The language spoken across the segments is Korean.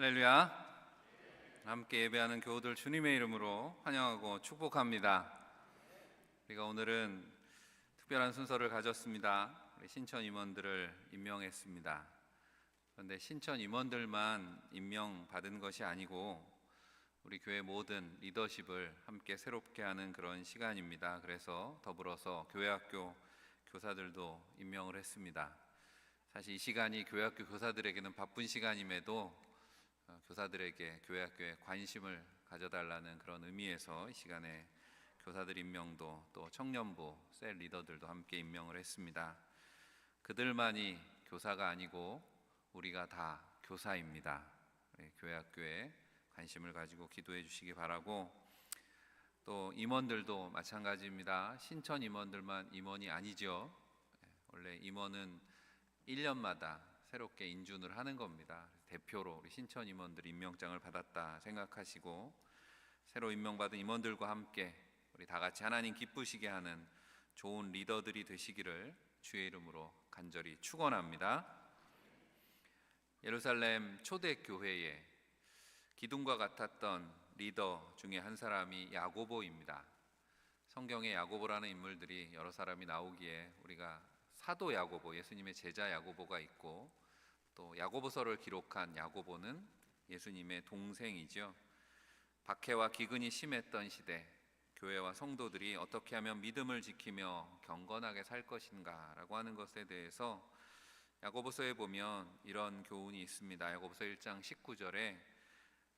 할렐루야. 함께 예배하는 교우들 주님의 이름으로 환영하고 축복합니다. 우리가 오늘은 특별한 순서를 가졌습니다. 우리 신천 임원들을 임명했습니다. 그런데 신천 임원들만 임명받은 것이 아니고 우리 교회 모든 리더십을 함께 새롭게 하는 그런 시간입니다. 그래서 더불어서 교회학교 교사들도 임명을 했습니다. 사실 이 시간이 교회학교 교사들에게는 바쁜 시간임에도 교사들에게 교회학교에 관심을 가져달라는 그런 의미에서 이 시간에 교사들 임명도 또 청년부, 셀 리더들도 함께 임명을 했습니다. 그들만이 교사가 아니고 우리가 다 교사입니다. 교회학교에 관심을 가지고 기도해 주시기 바라고, 또 임원들도 마찬가지입니다. 신천 임원들만 임원이 아니죠. 원래 임원은 1년마다 새롭게 인준을 하는 겁니다. 대표로 우리 신천 임원들 임명장을 받았다 생각하시고 새로 임명받은 임원들과 함께 우리 다 같이 하나님 기쁘시게 하는 좋은 리더들이 되시기를 주의 이름으로 간절히 축원합니다. 예루살렘 초대교회에 기둥과 같았던 리더 중에 한 사람이 야고보입니다. 성경에 야고보라는 인물들이 여러 사람이 나오기에 우리가 사도 야고보, 예수님의 제자 야고보가 있고, 또 야고보서를 기록한 야고보는 예수님의 동생이죠. 박해와 기근이 심했던 시대, 교회와 성도들이 어떻게 하면 믿음을 지키며 경건하게 살 것인가 라고 하는 것에 대해서 야고보서에 보면 이런 교훈이 있습니다. 야고보서 1장 19절에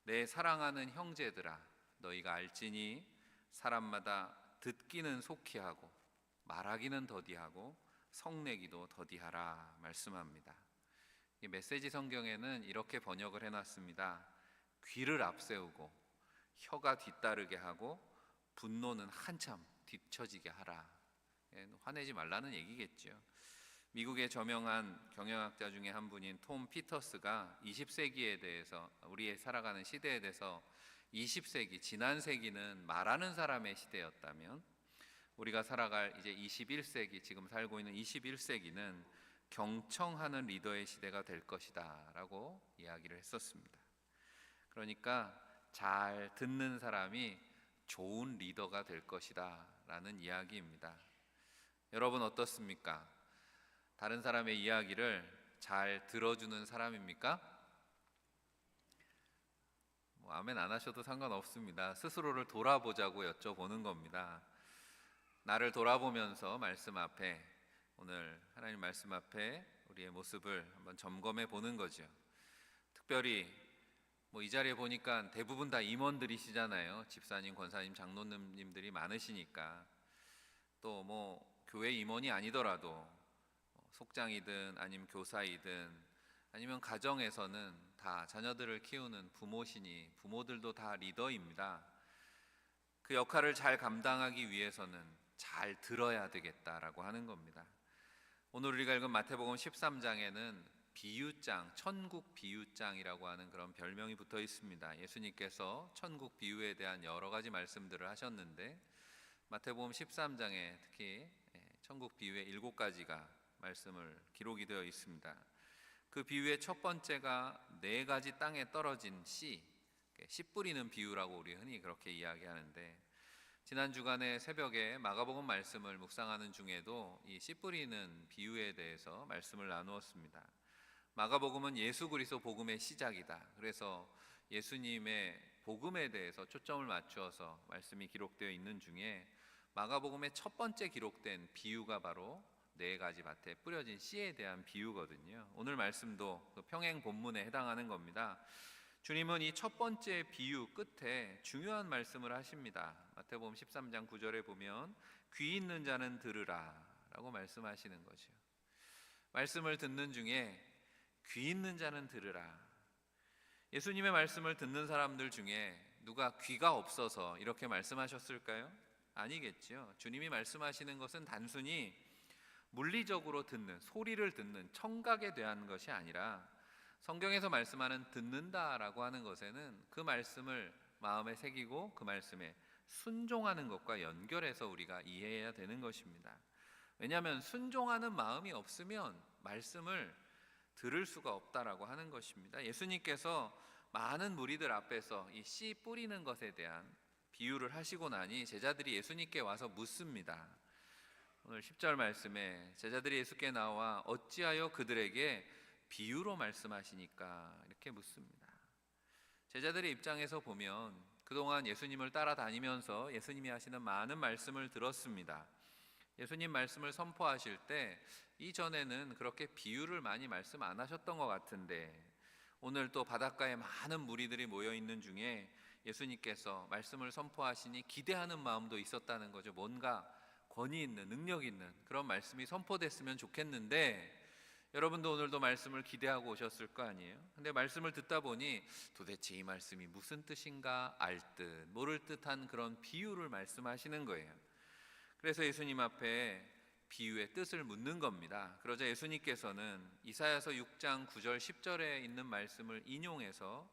내 사랑하는 형제들아, 너희가 알지니 사람마다 듣기는 속히 하고 말하기는 더디하고 성내기도 더디하라 말씀합니다. 이 메시지 성경에는 이렇게 번역을 해놨습니다. 귀를 앞세우고 혀가 뒤따르게 하고 분노는 한참 뒤처지게 하라. 화내지 말라는 얘기겠죠. 미국의 저명한 경영학자 중에 한 분인 톰 피터스가 20세기에 대해서, 우리의 살아가는 시대에 대해서 20세기, 지난 세기는 말하는 사람의 시대였다면 우리가 살아갈 이제 21세기, 지금 살고 있는 21세기는 경청하는 리더의 시대가 될 것이다 라고 이야기를 했었습니다. 그러니까 잘 듣는 사람이 좋은 리더가 될 것이다 라는 이야기입니다. 여러분 어떻습니까? 다른 사람의 이야기를 잘 들어주는 사람입니까? 아멘 안 하셔도 상관없습니다. 스스로를 돌아보자고 여쭤보는 겁니다. 나를 돌아보면서 말씀 앞에, 오늘 하나님 말씀 앞에 우리의 모습을 한번 점검해 보는 거죠. 특별히 이 자리에 보니까 대부분 다 임원들이시잖아요. 집사님, 권사님, 장로님들이 많으시니까. 또 교회 임원이 아니더라도 속장이든 아니면 교사이든 아니면 가정에서는 다 자녀들을 키우는 부모시니 부모들도 다 리더입니다. 그 역할을 잘 감당하기 위해서는 잘 들어야 되겠다라고 하는 겁니다. 오늘 우리가 읽은 마태복음 13장에는 비유장, 천국 비유장이라고 하는 그런 별명이 붙어 있습니다. 예수님께서 천국 비유에 대한 여러 가지 말씀들을 하셨는데 마태복음 13장에 특히 천국 비유의 7가지가 말씀을 기록이 되어 있습니다. 그 비유의 첫 번째가 4가지 땅에 떨어진 씨 뿌리는 비유라고 우리 흔히 그렇게 이야기하는데, 지난 주간에 새벽에 마가복음 말씀을 묵상하는 중에도 이 씨 뿌리는 비유에 대해서 말씀을 나누었습니다. 마가복음은 예수 그리스도 복음의 시작이다. 그래서 예수님의 복음에 대해서 초점을 맞추어서 말씀이 기록되어 있는 중에 마가복음의 첫 번째 기록된 비유가 바로 4가지 밭에 뿌려진 씨에 대한 비유거든요. 오늘 말씀도 그 평행 본문에 해당하는 겁니다. 주님은 이 첫 번째 비유 끝에 중요한 말씀을 하십니다. 마태복음 13장 9절에 보면 귀 있는 자는 들으라 라고 말씀하시는 거죠. 말씀을 듣는 중에 귀 있는 자는 들으라. 예수님의 말씀을 듣는 사람들 중에 누가 귀가 없어서 이렇게 말씀하셨을까요? 아니겠죠. 주님이 말씀하시는 것은 단순히 물리적으로 듣는, 소리를 듣는 청각에 대한 것이 아니라 성경에서 말씀하는 듣는다라고 하는 것에는 그 말씀을 마음에 새기고 그 말씀에 순종하는 것과 연결해서 우리가 이해해야 되는 것입니다. 왜냐하면 순종하는 마음이 없으면 말씀을 들을 수가 없다라고 하는 것입니다. 예수님께서 많은 무리들 앞에서 이 씨 뿌리는 것에 대한 비유를 하시고 나니 제자들이 예수님께 와서 묻습니다. 오늘 10절 말씀에 제자들이 예수께 나와 어찌하여 그들에게 비유로 말씀하시니까 이렇게 묻습니다. 제자들의 입장에서 보면 그동안 예수님을 따라다니면서 예수님이 하시는 많은 말씀을 들었습니다. 예수님 말씀을 선포하실 때 이전에는 그렇게 비유를 많이 말씀 안 하셨던 것 같은데 오늘 또 바닷가에 많은 무리들이 모여 있는 중에 예수님께서 말씀을 선포하시니 기대하는 마음도 있었다는 거죠. 뭔가 권위 있는, 능력 있는 그런 말씀이 선포됐으면 좋겠는데 여러분도 오늘도 말씀을 기대하고 오셨을 거 아니에요? 근데 말씀을 듣다 보니 도대체 이 말씀이 무슨 뜻인가 알 듯 모를 듯한 그런 비유를 말씀하시는 거예요. 그래서 예수님 앞에 비유의 뜻을 묻는 겁니다. 그러자 예수님께서는 이사야서 6장 9절 10절에 있는 말씀을 인용해서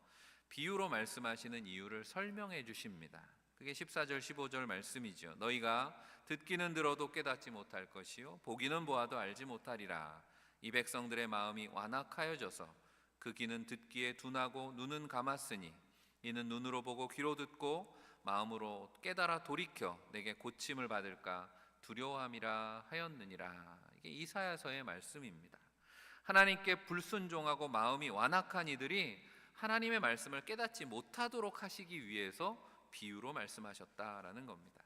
비유로 말씀하시는 이유를 설명해 주십니다. 그게 14절 15절 말씀이죠. 너희가 듣기는 들어도 깨닫지 못할 것이요 보기는 보아도 알지 못하리라. 이 백성들의 마음이 완악하여져서 그 귀는 듣기에 둔하고 눈은 감았으니 이는 눈으로 보고 귀로 듣고 마음으로 깨달아 돌이켜 내게 고침을 받을까 두려워함이라 하였느니라. 이게 이사야서의 말씀입니다. 하나님께 불순종하고 마음이 완악한 이들이 하나님의 말씀을 깨닫지 못하도록 하시기 위해서 비유로 말씀하셨다라는 겁니다.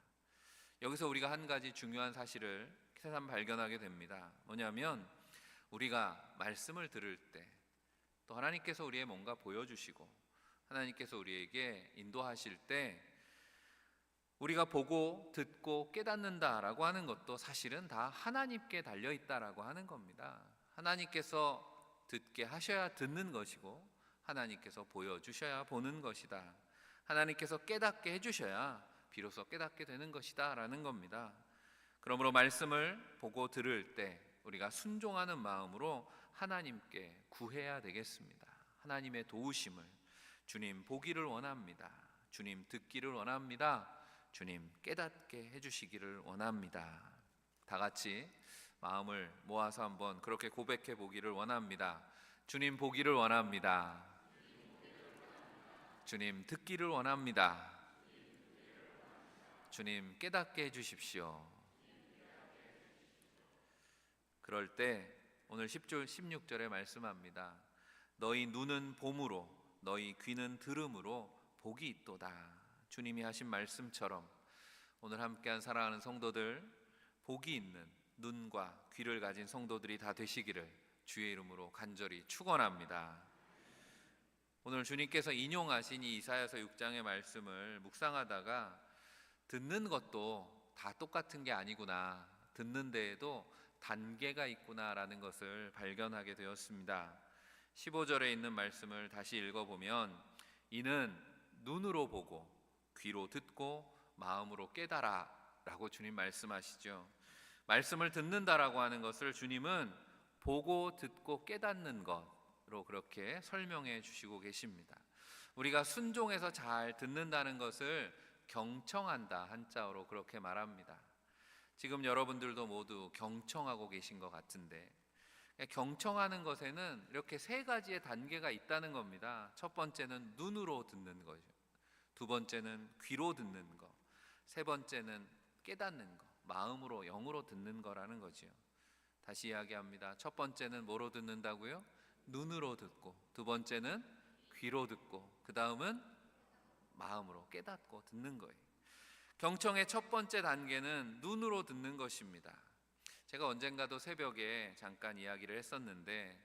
여기서 우리가 한 가지 중요한 사실을 새삼 발견하게 됩니다. 뭐냐면 우리가 말씀을 들을 때 또 하나님께서 우리의 뭔가 보여주시고 하나님께서 우리에게 인도하실 때 우리가 보고 듣고 깨닫는다라고 하는 것도 사실은 다 하나님께 달려있다라고 하는 겁니다. 하나님께서 듣게 하셔야 듣는 것이고 하나님께서 보여주셔야 보는 것이다. 하나님께서 깨닫게 해주셔야 비로소 깨닫게 되는 것이다 라는 겁니다. 그러므로 말씀을 보고 들을 때 우리가 순종하는 마음으로 하나님께 구해야 되겠습니다. 하나님의 도우심을 주님 보기를 원합니다. 주님 듣기를 원합니다. 주님 깨닫게 해주시기를 원합니다. 다 같이 마음을 모아서 한번 그렇게 고백해 보기를 원합니다. 주님 보기를 원합니다. 주님 듣기를 원합니다. 주님 깨닫게 해주십시오. 그럴 때 오늘 10절 16절에 말씀합니다. 너희 눈은 봄으로 너희 귀는 들음으로 복이 있도다. 주님이 하신 말씀처럼 오늘 함께한 사랑하는 성도들 복이 있는 눈과 귀를 가진 성도들이 다 되시기를 주의 이름으로 간절히 축원합니다. 오늘 주님께서 인용하신 이 이사야서 6장의 말씀을 묵상하다가 듣는 것도 다 똑같은 게 아니구나, 듣는 데에도 단계가 있구나라는 것을 발견하게 되었습니다. 15절에 있는 말씀을 다시 읽어보면 이는 눈으로 보고 귀로 듣고 마음으로 깨달아 라고 주님 말씀하시죠. 말씀을 듣는다라고 하는 것을 주님은 보고 듣고 깨닫는 것으로 그렇게 설명해 주시고 계십니다. 우리가 순종해서 잘 듣는다는 것을 경청한다 한자어로 그렇게 말합니다. 지금 여러분들도 모두 경청하고 계신 것 같은데 경청하는 것에는 이렇게 세 가지의 단계가 있다는 겁니다. 첫 번째는 눈으로 듣는 거죠. 두 번째는 귀로 듣는 거. 세 번째는 깨닫는 거. 마음으로 영으로 듣는 거라는 거죠. 다시 이야기합니다. 첫 번째는 뭐로 듣는다고요? 눈으로 듣고, 두 번째는 귀로 듣고, 그 다음은 마음으로 깨닫고 듣는 거예요. 경청의 첫 번째 단계는 눈으로 듣는 것입니다. 제가 언젠가도 새벽에 잠깐 이야기를 했었는데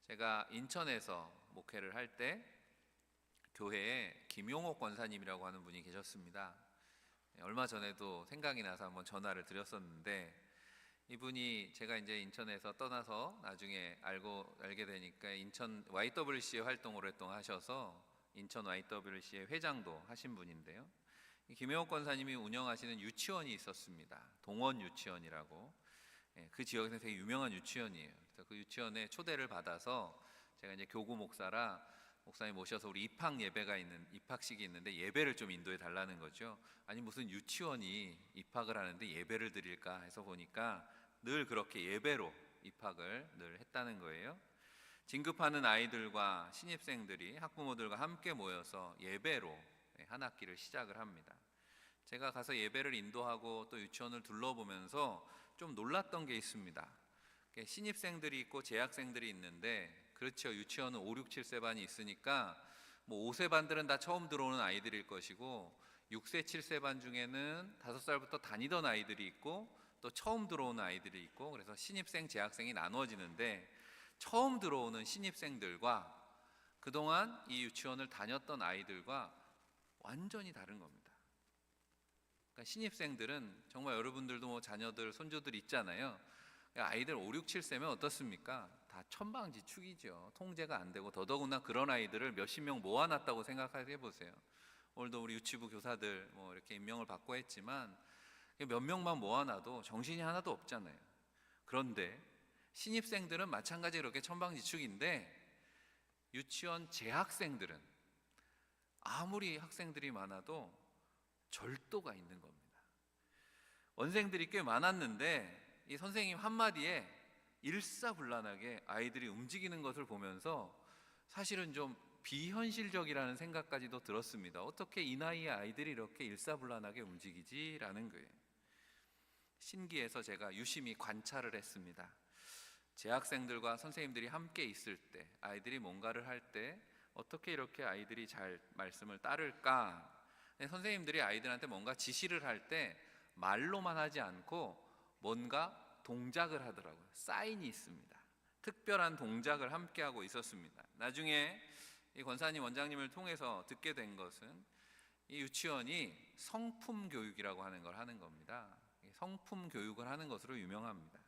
제가 인천에서 목회를 할 때 교회에 김용옥 권사님이라고 하는 분이 계셨습니다. 얼마 전에도 생각이 나서 한번 전화를 드렸었는데 이분이 제가 이제 인천에서 떠나서 나중에 알게 되니까 인천 YWCA 활동을 오랫동안 하셔서 인천 YWCA 회장도 하신 분인데요. 김용옥 권사님이 운영하시는 유치원이 있었습니다. 동원 유치원이라고. 그 지역에서 되게 유명한 유치원이에요. 그래서 그 유치원에 초대를 받아서 제가 이제 교구 목사라 목사님 모셔서 우리 입학식이 있는데 예배를 좀 인도해 달라는 거죠. 아니 무슨 유치원이 입학을 하는데 예배를 드릴까 해서 보니까 늘 그렇게 예배로 입학을 늘 했다는 거예요. 진급하는 아이들과 신입생들이 학부모들과 함께 모여서 예배로 한 학기를 시작을 합니다. 제가 가서 예배를 인도하고 또 유치원을 둘러보면서 좀 놀랐던 게 있습니다. 신입생들이 있고 재학생들이 있는데, 그렇죠, 유치원은 5, 6, 7세 반이 있으니까 뭐 5세 반들은 다 처음 들어오는 아이들일 것이고, 6세, 7세 반 중에는 5살부터 다니던 아이들이 있고 또 처음 들어오는 아이들이 있고, 그래서 신입생, 재학생이 나누어지는데, 처음 들어오는 신입생들과 그동안 이 유치원을 다녔던 아이들과 완전히 다른 겁니다. 그러니까 신입생들은 정말 여러분들도 뭐 자녀들, 손주들 있잖아요. 아이들 5, 6, 7세면 어떻습니까? 다 천방지축이죠. 통제가 안 되고, 더더구나 그런 아이들을 몇십 명 모아놨다고 생각해 보세요. 오늘도 우리 유치부 교사들 뭐 이렇게 임명을 받고 했지만 몇 명만 모아놔도 정신이 하나도 없잖아요. 그런데 신입생들은 마찬가지로 이렇게 천방지축인데, 유치원 재학생들은 아무리 학생들이 많아도 절도가 있는 겁니다. 원생들이 꽤 많았는데 이 선생님 한마디에 일사불란하게 아이들이 움직이는 것을 보면서 사실은 좀 비현실적이라는 생각까지도 들었습니다. 어떻게 이 나이에 아이들이 이렇게 일사불란하게 움직이지라는 거예요. 신기해서 제가 유심히 관찰을 했습니다. 재학생들과 선생님들이 함께 있을 때, 아이들이 뭔가를 할 때 어떻게 이렇게 아이들이 잘 말씀을 따를까? 선생님들이 아이들한테 뭔가 지시를 할 때 말로만 하지 않고 뭔가 동작을 하더라고요. 사인이 있습니다. 특별한 동작을 함께 하고 있었습니다. 나중에 이 권사님, 원장님을 통해서 듣게 된 것은 이 유치원이 성품 교육이라고 하는 걸 하는 겁니다. 성품 교육을 하는 것으로 유명합니다.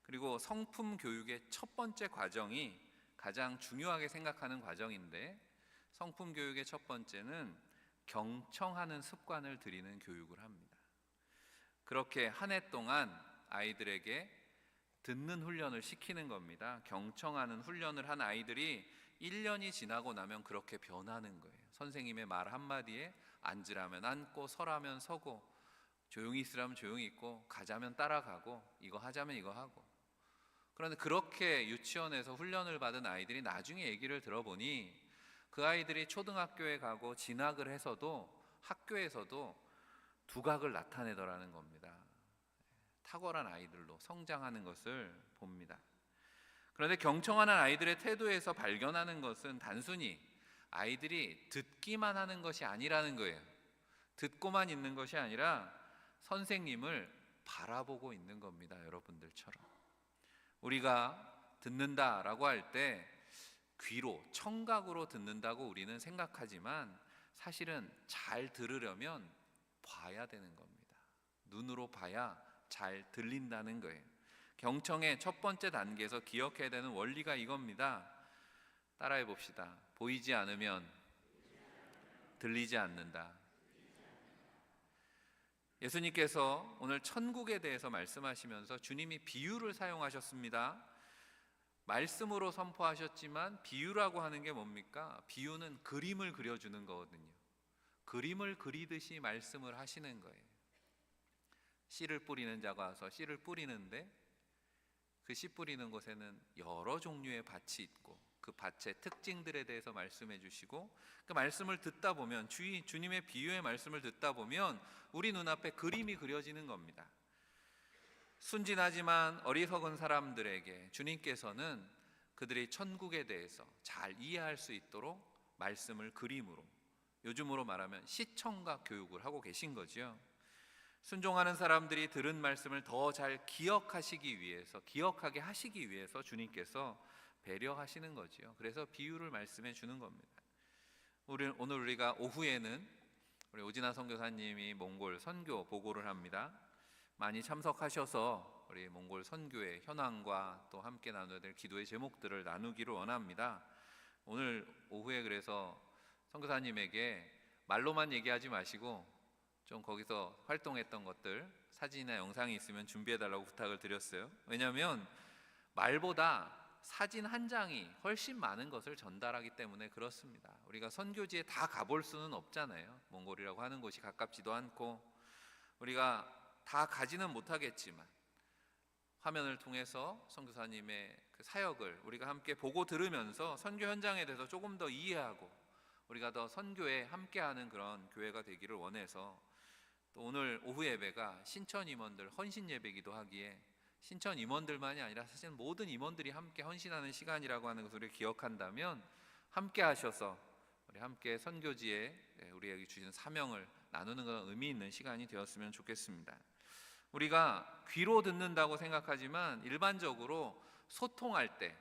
그리고 성품 교육의 첫 번째 과정이 가장 중요하게 생각하는 과정인데, 성품 교육의 첫 번째는 경청하는 습관을 들이는 교육을 합니다. 그렇게 한 해 동안 아이들에게 듣는 훈련을 시키는 겁니다. 경청하는 훈련을 한 아이들이 1년이 지나고 나면 그렇게 변하는 거예요. 선생님의 말 한마디에 앉으라면 앉고, 서라면 서고, 조용히 있으라면 조용히 있고, 가자면 따라가고, 이거 하자면 이거 하고. 그런데 그렇게 유치원에서 훈련을 받은 아이들이 나중에 얘기를 들어보니, 그 아이들이 초등학교에 가고 진학을 해서도 학교에서도 두각을 나타내더라는 겁니다. 탁월한 아이들로 성장하는 것을 봅니다. 그런데 경청하는 아이들의 태도에서 발견하는 것은 단순히 아이들이 듣기만 하는 것이 아니라는 거예요. 듣고만 있는 것이 아니라 선생님을 바라보고 있는 겁니다. 여러분들처럼. 우리가 듣는다라고 할 때 귀로, 청각으로 듣는다고 우리는 생각하지만, 사실은 잘 들으려면 봐야 되는 겁니다. 눈으로 봐야 잘 들린다는 거예요. 경청의 첫 번째 단계에서 기억해야 되는 원리가 이겁니다. 따라해 봅시다. 보이지 않으면 들리지 않는다. 예수님께서 오늘 천국에 대해서 말씀하시면서 주님이 비유를 사용하셨습니다. 말씀으로 선포하셨지만 비유라고 하는 게 뭡니까? 비유는 그림을 그려주는 거거든요. 그림을 그리듯이 말씀을 하시는 거예요. 씨를 뿌리는 자가 와서 씨를 뿌리는데, 그 씨 뿌리는 곳에는 여러 종류의 밭이 있고 그 밭의 특징들에 대해서 말씀해 주시고, 그 말씀을 듣다 보면, 주님의 비유의 말씀을 듣다 보면 우리 눈앞에 그림이 그려지는 겁니다. 순진하지만 어리석은 사람들에게 주님께서는 그들의 천국에 대해서 잘 이해할 수 있도록 말씀을 그림으로, 요즘으로 말하면 시청각 교육을 하고 계신 거죠. 순종하는 사람들이 들은 말씀을 더 잘 기억하게 하시기 위해서 주님께서 배려하시는 거지요. 그래서 비유를 말씀해 주는 겁니다. 오늘 우리가 오후에는 우리 오진아 선교사님이 몽골 선교 보고를 합니다. 많이 참석하셔서 우리 몽골 선교의 현황과 또 함께 나눠야 될 기도의 제목들을 나누기를 원합니다. 오늘 오후에 그래서 선교사님에게 말로만 얘기하지 마시고 좀 거기서 활동했던 것들 사진이나 영상이 있으면 준비해달라고 부탁을 드렸어요. 왜냐하면 말보다 사진 한 장이 훨씬 많은 것을 전달하기 때문에 그렇습니다. 우리가 선교지에 다 가볼 수는 없잖아요. 몽골이라고 하는 곳이 가깝지도 않고, 우리가 다 가지는 못하겠지만 화면을 통해서 선교사님의 그 사역을 우리가 함께 보고 들으면서 선교 현장에 대해서 조금 더 이해하고 우리가 더 선교에 함께하는 그런 교회가 되기를 원해서, 또 오늘 오후 예배가 신천 임원들 헌신 예배기도 하기에 신천 임원들만이 아니라 사실 모든 임원들이 함께 헌신하는 시간이라고 하는 것을 기억한다면 함께 하셔서 우리 함께 선교지에 우리에게 주신 사명을 나누는 그런 의미 있는 시간이 되었으면 좋겠습니다. 우리가 귀로 듣는다고 생각하지만 일반적으로 소통할 때,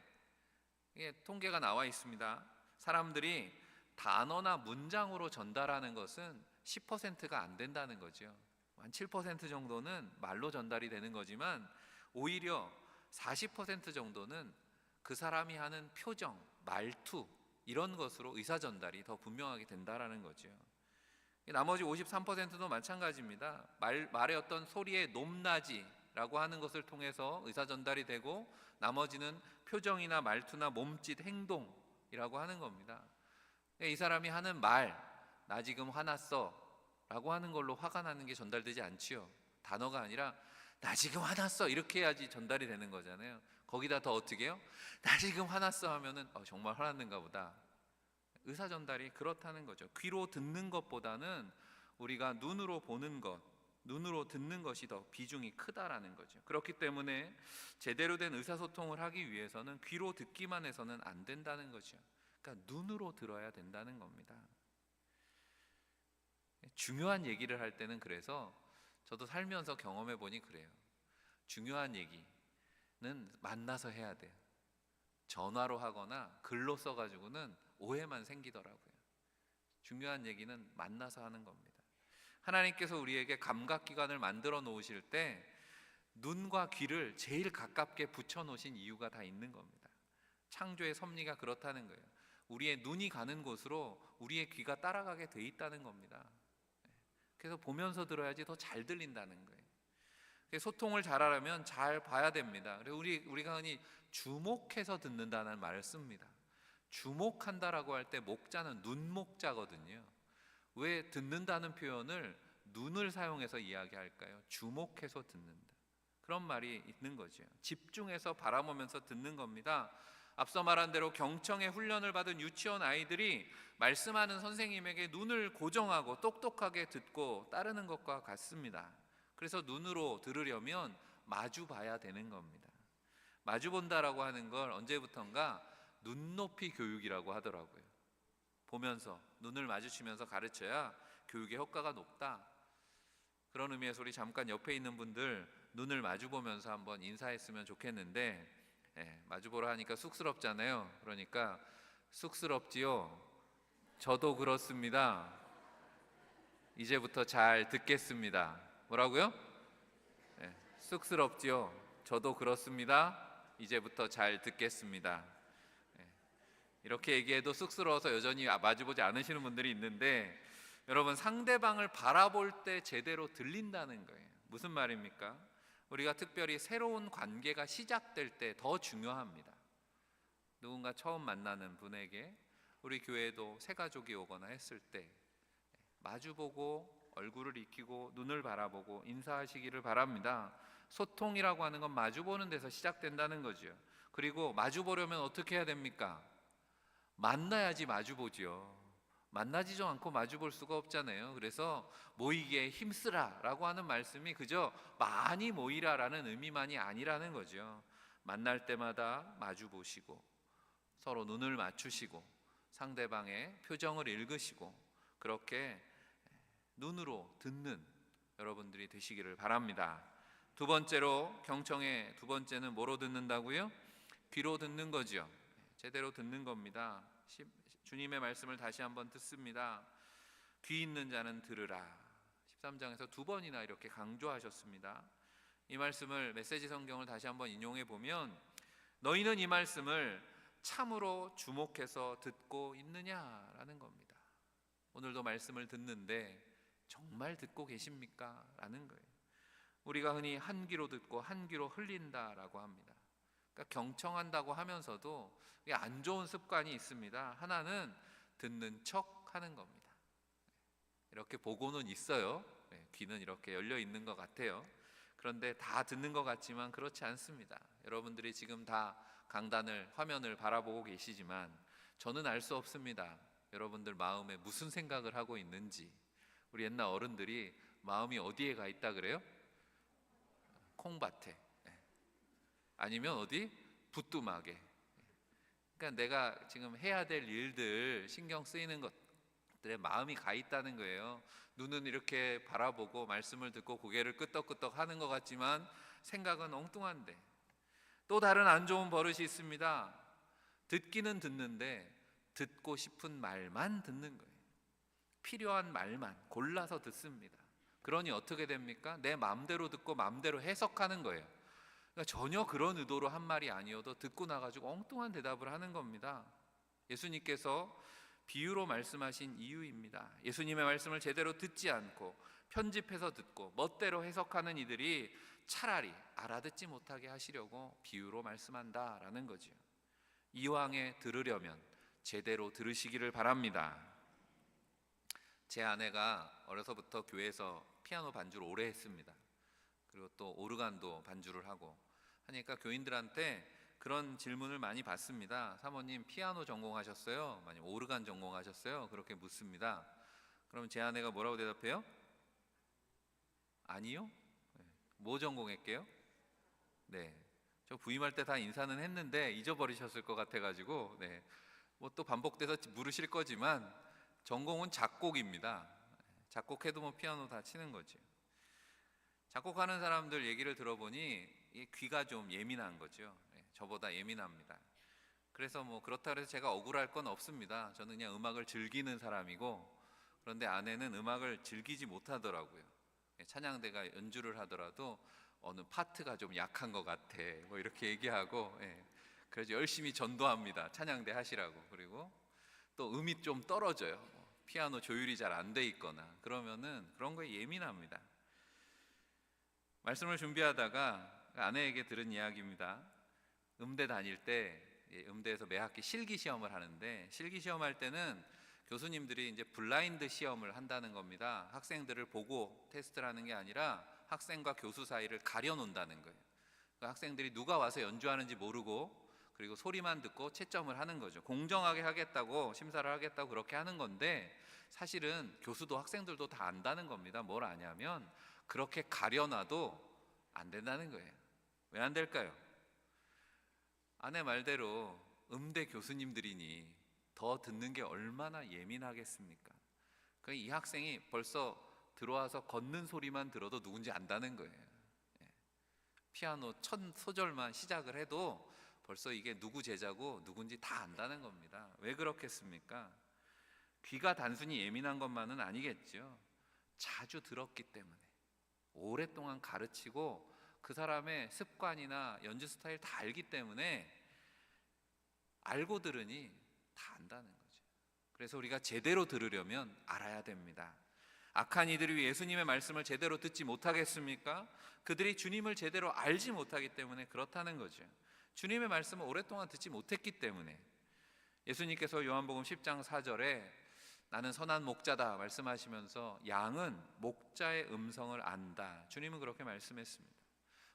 이게 통계가 나와 있습니다. 사람들이 단어나 문장으로 전달하는 것은 10%가 안 된다는 거죠. 한 7% 정도는 말로 전달이 되는 거지만 오히려 40% 정도는 그 사람이 하는 표정, 말투 이런 것으로 의사 전달이 더 분명하게 된다라는 거죠. 나머지 53%도 마찬가지입니다. 말의 어떤 소리의 높낮이라고 하는 것을 통해서 의사 전달이 되고, 나머지는 표정이나 말투나 몸짓, 행동이라고 하는 겁니다. 이 사람이 하는 말, 나 지금 화났어 라고 하는 걸로 화가 나는 게 전달되지 않지요. 단어가 아니라 나 지금 화났어 이렇게 해야지 전달이 되는 거잖아요. 거기다 더 어떻게 해요? 나 지금 화났어 하면은 정말 화났는가 보다. 의사 전달이 그렇다는 거죠. 귀로 듣는 것보다는 우리가 눈으로 보는 것, 눈으로 듣는 것이 더 비중이 크다라는 거죠. 그렇기 때문에 제대로 된 의사소통을 하기 위해서는 귀로 듣기만 해서는 안 된다는 거죠. 그러니까 눈으로 들어야 된다는 겁니다. 중요한 얘기를 할 때는, 그래서 저도 살면서 경험해 보니 그래요. 중요한 얘기는 만나서 해야 돼요. 전화로 하거나 글로 써가지고는 오해만 생기더라고요. 중요한 얘기는 만나서 하는 겁니다. 하나님께서 우리에게 감각기관을 만들어 놓으실 때 눈과 귀를 제일 가깝게 붙여 놓으신 이유가 다 있는 겁니다. 창조의 섭리가 그렇다는 거예요. 우리의 눈이 가는 곳으로 우리의 귀가 따라가게 돼 있다는 겁니다. 그래서 보면서 들어야지 더 잘 들린다는 거예요. 소통을 잘하려면 잘 봐야 됩니다. 그리고 우리가 흔히 주목해서 듣는다는 말을 씁니다. 주목한다라고 할 때 목자는 눈목자거든요. 왜 듣는다는 표현을 눈을 사용해서 이야기할까요? 주목해서 듣는다, 그런 말이 있는 거죠. 집중해서 바라보면서 듣는 겁니다. 앞서 말한 대로 경청의 훈련을 받은 유치원 아이들이 말씀하는 선생님에게 눈을 고정하고 똑똑하게 듣고 따르는 것과 같습니다. 그래서 눈으로 들으려면 마주 봐야 되는 겁니다. 마주 본다라고 하는 걸 언제부턴가 눈높이 교육이라고 하더라고요. 보면서 눈을 마주치면서 가르쳐야 교육의 효과가 높다. 그런 의미에서 우리 잠깐 옆에 있는 분들 눈을 마주 보면서 한번 인사했으면 좋겠는데, 마주 보라 하니까 쑥스럽잖아요. 그러니까 쑥스럽지요? 저도 그렇습니다. 이제부터 잘 듣겠습니다. 뭐라고요? 쑥스럽지요? 저도 그렇습니다. 이제부터 잘 듣겠습니다. 이렇게 얘기해도 쑥스러워서 여전히 마주보지 않으시는 분들이 있는데, 여러분, 상대방을 바라볼 때 제대로 들린다는 거예요. 무슨 말입니까? 우리가 특별히 새로운 관계가 시작될 때 더 중요합니다. 누군가 처음 만나는 분에게 우리 교회에도 새 가족이 오거나 했을 때 마주보고 얼굴을 익히고 눈을 바라보고 인사하시기를 바랍니다. 소통이라고 하는 건 마주보는 데서 시작된다는 거죠. 그리고 마주보려면 어떻게 해야 됩니까? 만나야지 마주보지요. 만나지도 않고 마주볼 수가 없잖아요. 그래서 모이기에 힘쓰라 라고 하는 말씀이 그저 많이 모이라라는 의미만이 아니라는 거죠. 만날 때마다 마주보시고 서로 눈을 맞추시고 상대방의 표정을 읽으시고 그렇게 눈으로 듣는 여러분들이 되시기를 바랍니다. 두 번째로, 경청의 두 번째는 뭐로 듣는다고요? 귀로 듣는 거죠. 제대로 듣는 겁니다. 주님의 말씀을 다시 한번 듣습니다. 귀 있는 자는 들으라. 13장에서 두 번이나 이렇게 강조하셨습니다. 이 말씀을 메시지 성경을 다시 한번 인용해 보면, 너희는 이 말씀을 참으로 주목해서 듣고 있느냐라는 겁니다. 오늘도 말씀을 듣는데 정말 듣고 계십니까? 라는 거예요. 우리가 흔히 한 귀로 듣고 한 귀로 흘린다라고 합니다. 그러니까 경청한다고 하면서도 안 좋은 습관이 있습니다. 하나는 듣는 척 하는 겁니다. 이렇게 보고는 있어요. 귀는 이렇게 열려 있는 것 같아요. 그런데 다 듣는 것 같지만 그렇지 않습니다. 여러분들이 지금 다 강단을 화면을 바라보고 계시지만 저는 알 수 없습니다. 여러분들 마음에 무슨 생각을 하고 있는지. 우리 옛날 어른들이 마음이 어디에 가 있다 그래요? 콩밭에. 아니면 어디? 부뚜막에. 그러니까 내가 지금 해야 될 일들, 신경 쓰이는 것들에 마음이 가 있다는 거예요. 눈은 이렇게 바라보고 말씀을 듣고 고개를 끄덕끄덕 하는 것 같지만 생각은 엉뚱한데, 또 다른 안 좋은 버릇이 있습니다. 듣기는 듣는데 듣고 싶은 말만 듣는 거예요. 필요한 말만 골라서 듣습니다. 그러니 어떻게 됩니까? 내 마음대로 듣고 마음대로 해석하는 거예요. 그러니까 전혀 그런 의도로 한 말이 아니어도 듣고 나가지고 엉뚱한 대답을 하는 겁니다. 예수님께서 비유로 말씀하신 이유입니다. 예수님의 말씀을 제대로 듣지 않고 편집해서 듣고 멋대로 해석하는 이들이 차라리 알아듣지 못하게 하시려고 비유로 말씀한다라는 거죠. 이왕에 들으려면 제대로 들으시기를 바랍니다. 제 아내가 어려서부터 교회에서 피아노 반주를 오래 했습니다. 그리고 또 오르간도 반주를 하고 하니까 교인들한테 그런 질문을 많이 받습니다. 사모님 피아노 전공하셨어요? 아니면 오르간 전공하셨어요? 그렇게 묻습니다. 그럼 제 아내가 뭐라고 대답해요? 아니요. 뭐 전공했게요? 네, 저 부임할 때 다 인사는 했는데 잊어버리셨을 것 같아가지고 뭐 또 반복돼서 물으실 거지만 전공은 작곡입니다. 작곡해도 뭐 피아노 다 치는 거죠. 작곡하는 사람들 얘기를 들어보니 귀가 좀 예민한 거죠. 저보다 예민합니다. 그래서 뭐 그렇다고 해서 제가 억울할 건 없습니다. 저는 그냥 음악을 즐기는 사람이고, 그런데 아내는 음악을 즐기지 못하더라고요. 찬양대가 연주를 하더라도 어느 파트가 좀 약한 것 같아 뭐 이렇게 얘기하고, 그래서 열심히 전도합니다. 찬양대 하시라고. 그리고 또 음이 좀 떨어져요. 피아노 조율이 잘 안 돼 있거나 그러면은 그런 거에 예민합니다. 말씀을 준비하다가 아내에게 들은 이야기입니다. 음대 다닐 때 음대에서 매 학기 실기 시험을 하는데, 실기 시험할 때는 교수님들이 이제 블라인드 시험을 한다는 겁니다. 학생들을 보고 테스트를 하는 게 아니라 학생과 교수 사이를 가려 놓는다는 거예요. 그러니까 학생들이 누가 와서 연주하는지 모르고 그리고 소리만 듣고 채점을 하는 거죠. 공정하게 하겠다고, 심사를 하겠다고 그렇게 하는 건데, 사실은 교수도 학생들도 다 안다는 겁니다. 뭘 아냐면 그렇게 가려놔도 안 된다는 거예요. 왜 안 될까요? 아내 말대로 음대 교수님들이니 더 듣는 게 얼마나 예민하겠습니까? 이 학생이 벌써 들어와서 걷는 소리만 들어도 누군지 안다는 거예요. 피아노 첫 소절만 시작을 해도 벌써 이게 누구 제자고 누군지 다 안다는 겁니다. 왜 그렇겠습니까? 귀가 단순히 예민한 것만은 아니겠죠. 자주 들었기 때문에, 오랫동안 가르치고 그 사람의 습관이나 연주 스타일 다 알기 때문에 알고 들으니 다 안다는 거죠. 그래서 우리가 제대로 들으려면 알아야 됩니다. 악한 이들이 예수님의 말씀을 제대로 듣지 못하겠습니까? 그들이 주님을 제대로 알지 못하기 때문에 그렇다는 거죠. 주님의 말씀을 오랫동안 듣지 못했기 때문에. 예수님께서 요한복음 10장 4절에 나는 선한 목자다 말씀하시면서 양은 목자의 음성을 안다, 주님은 그렇게 말씀했습니다.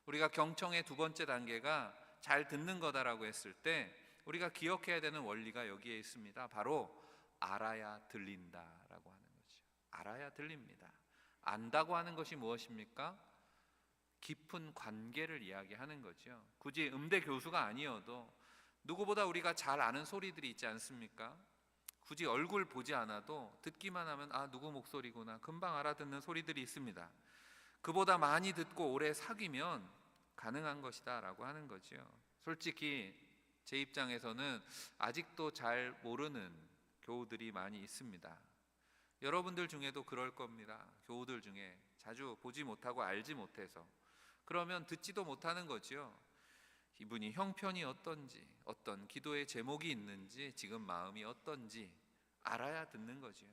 우리가 경청의 두 번째 단계가 잘 듣는 거다라고 했을 때 우리가 기억해야 되는 원리가 여기에 있습니다. 바로 알아야 들린다라고 하는 거죠. 알아야 들립니다. 안다고 하는 것이 무엇입니까? 깊은 관계를 이야기하는 거죠. 굳이 음대 교수가 아니어도 누구보다 우리가 잘 아는 소리들이 있지 않습니까? 굳이 얼굴 보지 않아도 듣기만 하면 아, 누구 목소리구나 금방 알아듣는 소리들이 있습니다. 그보다 많이 듣고 오래 사귀면 가능한 것이다 라고 하는 거죠. 솔직히 제 입장에서는 아직도 잘 모르는 교우들이 많이 있습니다. 여러분들 중에도 그럴 겁니다. 교우들 중에 자주 보지 못하고 알지 못해서, 그러면 듣지도 못하는 거죠. 이분이 형편이 어떤지, 어떤 기도의 제목이 있는지, 지금 마음이 어떤지 알아야 듣는 거죠.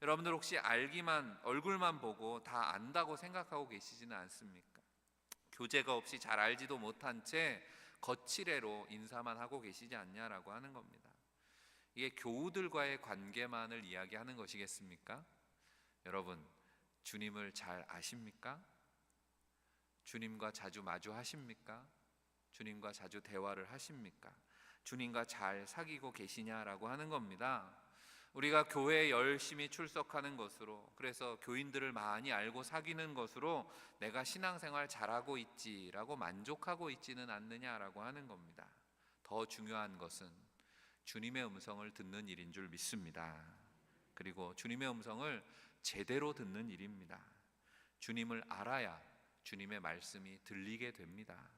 여러분들 혹시 알기만, 얼굴만 보고 다 안다고 생각하고 계시지는 않습니까? 교제가 없이 잘 알지도 못한 채 거칠애로 인사만 하고 계시지 않냐라고 하는 겁니다. 이게 교우들과의 관계만을 이야기하는 것이겠습니까? 여러분, 주님을 잘 아십니까? 주님과 자주 마주하십니까? 주님과 자주 대화를 하십니까? 주님과 잘 사귀고 계시냐라고 하는 겁니다. 우리가 교회에 열심히 출석하는 것으로, 그래서 교인들을 많이 알고 사귀는 것으로 내가 신앙생활 잘하고 있지라고 만족하고 있지는 않느냐라고 하는 겁니다. 더 중요한 것은 주님의 음성을 듣는 일인 줄 믿습니다. 그리고 주님의 음성을 제대로 듣는 일입니다. 주님을 알아야 주님의 말씀이 들리게 됩니다.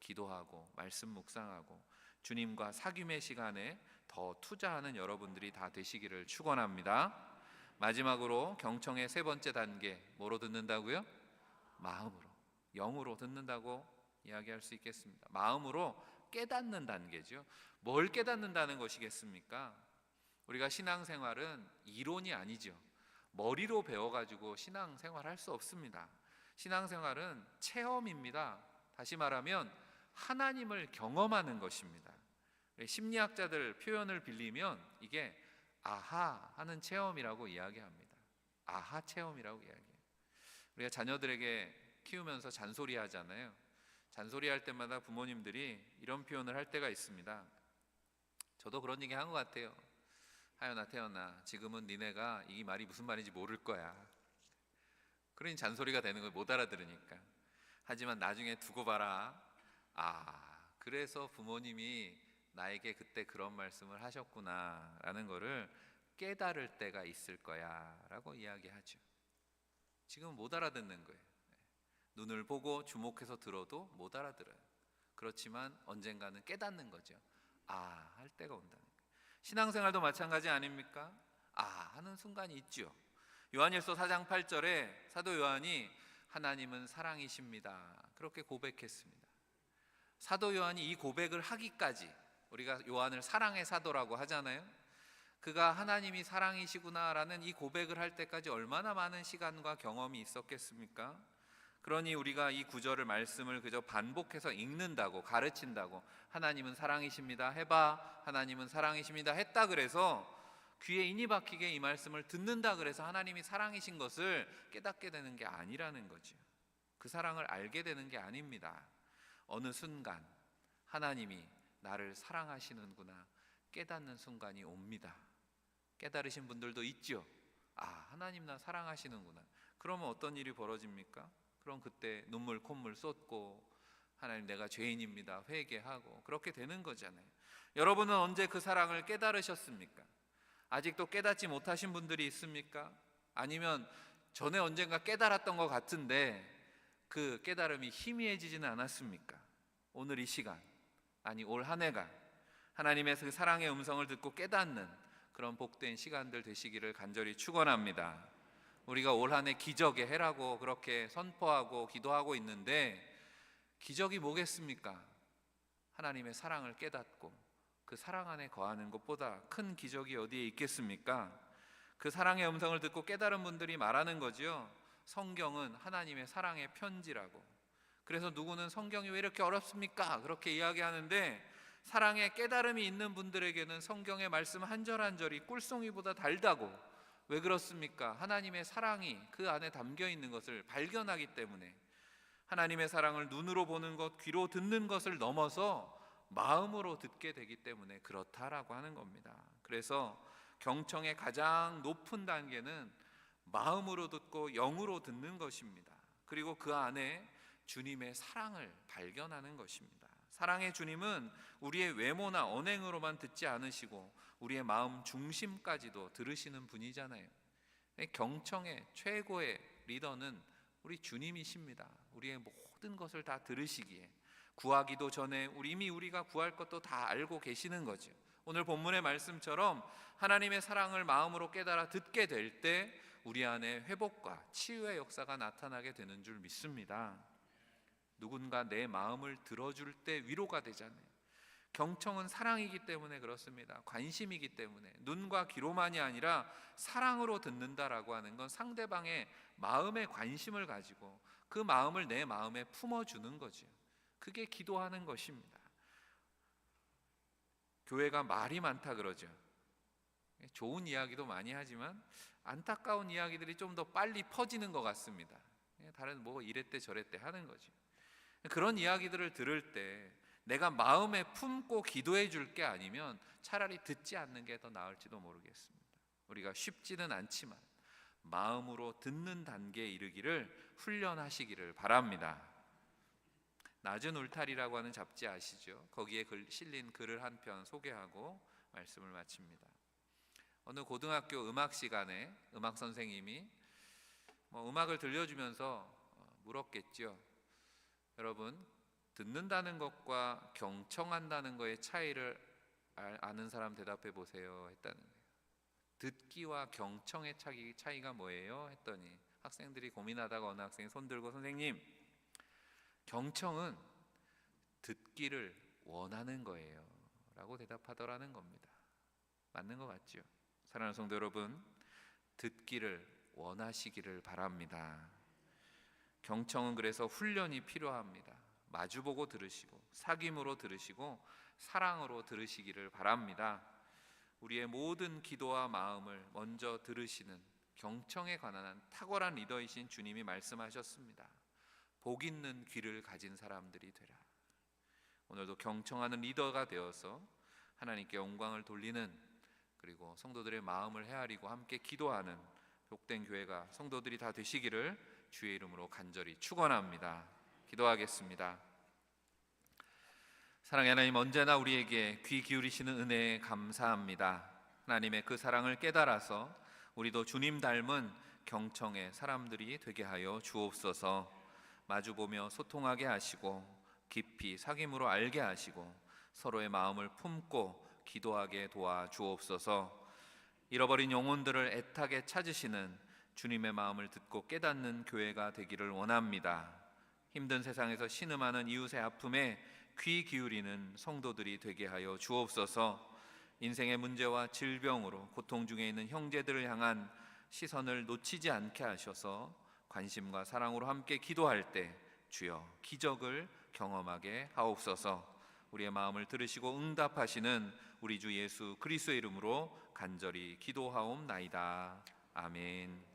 기도하고 말씀 묵상하고 주님과 사귐의 시간에 더 투자하는 여러분들이 다 되시기를 축원합니다. 마지막으로 경청의 세 번째 단계, 뭐로 듣는다고요? 마음으로, 영으로 듣는다고 이야기할 수 있겠습니다. 마음으로 깨닫는 단계죠. 뭘 깨닫는다는 것이겠습니까? 우리가 신앙생활은 이론이 아니죠. 머리로 배워가지고 신앙생활 할 수 없습니다. 신앙생활은 체험입니다. 다시 말하면 하나님을 경험하는 것입니다. 심리학자들 표현을 빌리면 이게 아하 하는 체험이라고 이야기합니다. 아하 체험이라고 이야기해요. 우리가 자녀들에게 키우면서 잔소리 하잖아요. 잔소리 할 때마다 부모님들이 이런 표현을 할 때가 있습니다. 저도 그런 얘기 한 것 같아요. 하연아, 태연아, 지금은 니네가 이 말이 무슨 말인지 모를 거야. 그러니 잔소리가 되는 걸 못 알아들으니까. 하지만 나중에 두고 봐라. 그래서 부모님이 나에게 그때 그런 말씀을 하셨구나 라는 거를 깨달을 때가 있을 거야 라고 이야기하죠. 지금은 못 알아듣는 거예요. 눈을 보고 주목해서 들어도 못 알아들어요. 그렇지만 언젠가는 깨닫는 거죠. 할 때가 온다는 거예요. 신앙생활도 마찬가지 아닙니까? 하는 순간이 있죠. 요한일서 4장 8절에 사도 요한이 하나님은 사랑이십니다 그렇게 고백했습니다. 사도 요한이 이 고백을 하기까지, 우리가 요한을 사랑의 사도라고 하잖아요. 그가 하나님이 사랑이시구나라는 이 고백을 할 때까지 얼마나 많은 시간과 경험이 있었겠습니까? 그러니 우리가 이 구절을, 말씀을 그저 반복해서 읽는다고, 가르친다고, 하나님은 사랑이십니다 해봐, 하나님은 사랑이십니다 했다 그래서 귀에 인이 박히게 이 말씀을 듣는다 그래서 하나님이 사랑이신 것을 깨닫게 되는 게 아니라는 거죠. 그 사랑을 알게 되는 게 아닙니다. 어느 순간 하나님이 나를 사랑하시는구나 깨닫는 순간이 옵니다. 깨달으신 분들도 있죠. 하나님 나 사랑하시는구나. 그러면 어떤 일이 벌어집니까? 그럼 그때 눈물 콧물 쏟고 하나님 내가 죄인입니다 회개하고 그렇게 되는 거잖아요. 여러분은 언제 그 사랑을 깨달으셨습니까? 아직도 깨닫지 못하신 분들이 있습니까? 아니면 전에 언젠가 깨달았던 것 같은데 그 깨달음이 희미해지지는 않았습니까? 오늘 이 시간, 아니 올 한 해가 하나님의 그 사랑의 음성을 듣고 깨닫는 그런 복된 시간들 되시기를 간절히 축원합니다. 우리가 올 한 해 기적의 해라고 그렇게 선포하고 기도하고 있는데 기적이 뭐겠습니까? 하나님의 사랑을 깨닫고 그 사랑 안에 거하는 것보다 큰 기적이 어디에 있겠습니까? 그 사랑의 음성을 듣고 깨달은 분들이 말하는 거죠. 성경은 하나님의 사랑의 편지라고. 그래서 누구는 성경이 왜 이렇게 어렵습니까? 그렇게 이야기하는데 사랑의 깨달음이 있는 분들에게는 성경의 말씀 한 절 한 절이 꿀송이보다 달다고. 왜 그렇습니까? 하나님의 사랑이 그 안에 담겨 있는 것을 발견하기 때문에, 하나님의 사랑을 눈으로 보는 것, 귀로 듣는 것을 넘어서 마음으로 듣게 되기 때문에 그렇다라고 하는 겁니다. 그래서 경청의 가장 높은 단계는 마음으로 듣고 영으로 듣는 것입니다. 그리고 그 안에 주님의 사랑을 발견하는 것입니다. 사랑의 주님은 우리의 외모나 언행으로만 듣지 않으시고 우리의 마음 중심까지도 들으시는 분이잖아요. 경청의 최고의 리더는 우리 주님이십니다. 우리의 모든 것을 다 들으시기에 구하기도 전에 이미 우리가 구할 것도 다 알고 계시는 거죠. 오늘 본문의 말씀처럼 하나님의 사랑을 마음으로 깨달아 듣게 될 때 우리 안에 회복과 치유의 역사가 나타나게 되는 줄 믿습니다. 누군가 내 마음을 들어줄 때 위로가 되잖아요. 경청은 사랑이기 때문에 그렇습니다. 관심이기 때문에 눈과 귀로만이 아니라 사랑으로 듣는다라고 하는 건 상대방의 마음에 관심을 가지고 그 마음을 내 마음에 품어주는 거죠. 그게 기도하는 것입니다. 교회가 말이 많다 그러죠. 좋은 이야기도 많이 하지만 안타까운 이야기들이 좀 더 빨리 퍼지는 것 같습니다. 다른 뭐 이랬대 저랬대 하는 거죠. 그런 이야기들을 들을 때 내가 마음에 품고 기도해 줄 게 아니면 차라리 듣지 않는 게 더 나을지도 모르겠습니다. 우리가 쉽지는 않지만 마음으로 듣는 단계에 이르기를 훈련하시기를 바랍니다. 낮은 울타리라고 하는 잡지 아시죠? 거기에 실린 글을 한 편 소개하고 말씀을 마칩니다. 어느 고등학교 음악 시간에 음악 선생님이 음악을 들려주면서 물었겠죠. 여러분, 듣는다는 것과 경청한다는 것의 차이를 아는 사람 대답해 보세요 했다는 거예요. 듣기와 경청의 차이가 뭐예요? 했더니 학생들이 고민하다가 어느 학생이 손 들고 선생님, 경청은 듣기를 원하는 거예요 라고 대답하더라는 겁니다. 맞는 것 같죠? 사랑하는 성도 여러분, 듣기를 원하시기를 바랍니다. 경청은 그래서 훈련이 필요합니다. 마주보고 들으시고 사귐으로 들으시고 사랑으로 들으시기를 바랍니다. 우리의 모든 기도와 마음을 먼저 들으시는 경청에 관한 탁월한 리더이신 주님이 말씀하셨습니다. 복 있는 귀를 가진 사람들이 되라. 오늘도 경청하는 리더가 되어서 하나님께 영광을 돌리는, 그리고 성도들의 마음을 헤아리고 함께 기도하는 복된 교회가 성도들이 다 되시기를 주의 이름으로 간절히 축원합니다. 기도하겠습니다. 사랑의 하나님, 언제나 우리에게 귀 기울이시는 은혜에 감사합니다. 하나님의 그 사랑을 깨달아서 우리도 주님 닮은 경청의 사람들이 되게 하여 주옵소서. 마주보며 소통하게 하시고 깊이 사귐으로 알게 하시고 서로의 마음을 품고 기도하게 도와 주옵소서. 잃어버린 영혼들을 애타게 찾으시는 주님의 마음을 듣고 깨닫는 교회가 되기를 원합니다. 힘든 세상에서 신음하는 이웃의 아픔에 귀 기울이는 성도들이 되게 하여 주옵소서. 인생의 문제와 질병으로 고통 중에 있는 형제들을 향한 시선을 놓치지 않게 하셔서 관심과 사랑으로 함께 기도할 때 주여 기적을 경험하게 하옵소서. 우리의 마음을 들으시고 응답하시는 우리 주 예수 그리스도의 이름으로 간절히 기도하옵나이다. 아멘.